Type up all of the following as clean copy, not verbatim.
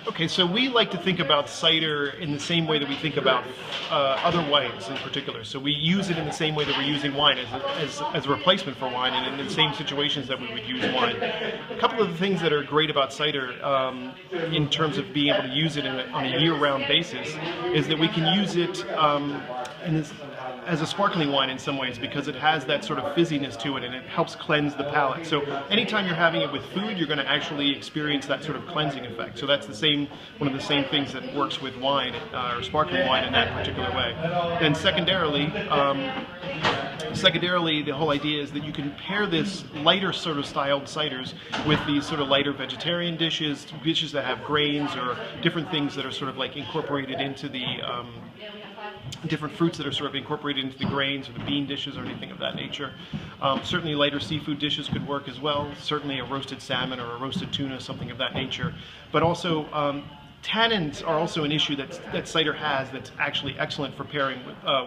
Okay, so we like to think about cider in the same way that we think about other wines in particular. So we use it in the same way that we're using wine as a replacement for wine, and in the same situations that we would use wine. A couple of the things that are great about cider in terms of being able to use it on a year-round basis is that we can use it as a sparkling wine in some ways, because it has that sort of fizziness to it and it helps cleanse the palate. So anytime you're having it with food, you're going to actually experience that sort of cleansing effect. So that's one of the same things that works with wine or sparkling wine in that particular way. Then secondarily, the whole idea is that you can pair this lighter sort of styled ciders with these sort of lighter vegetarian dishes that have grains or different things that are sort of like incorporated into the different fruits that are sort of incorporated into the grains or the bean dishes or anything of that nature. Certainly lighter seafood dishes could work as well. Certainly a roasted salmon or a roasted tuna, something of that nature. But also tannins are also an issue that cider has that's actually excellent for pairing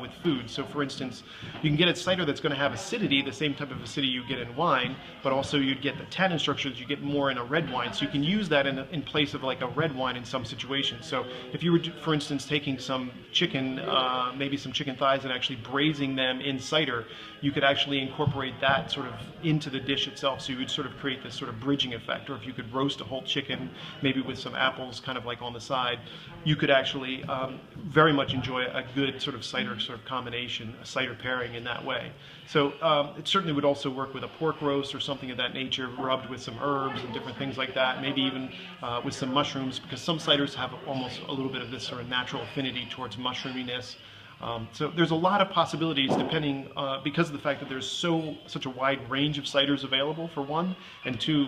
with food. So for instance, you can get a cider that's going to have acidity, the same type of acidity you get in wine, but also you'd get the tannin structure that you get more in a red wine. So you can use that in place of like a red wine in some situations. So if you were, for instance, taking some chicken, maybe some chicken thighs and actually braising them in cider, you could actually incorporate that sort of into the dish itself. So you would sort of create this sort of bridging effect. Or if you could roast a whole chicken, maybe with some apples kind of like on the side, you could actually very much enjoy a good sort of cider sort of combination, a cider pairing in that way. So it certainly would also work with a pork roast or something of that nature, rubbed with some herbs and different things like that, maybe even with some mushrooms, because some ciders have almost a little bit of this sort of natural affinity towards mushroominess. So there's a lot of possibilities depending, because of the fact that there's such a wide range of ciders available for one, and two,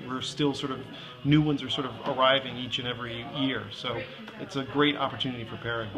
we're still sort of, new ones are sort of arriving each and every year. So it's a great opportunity for pairing.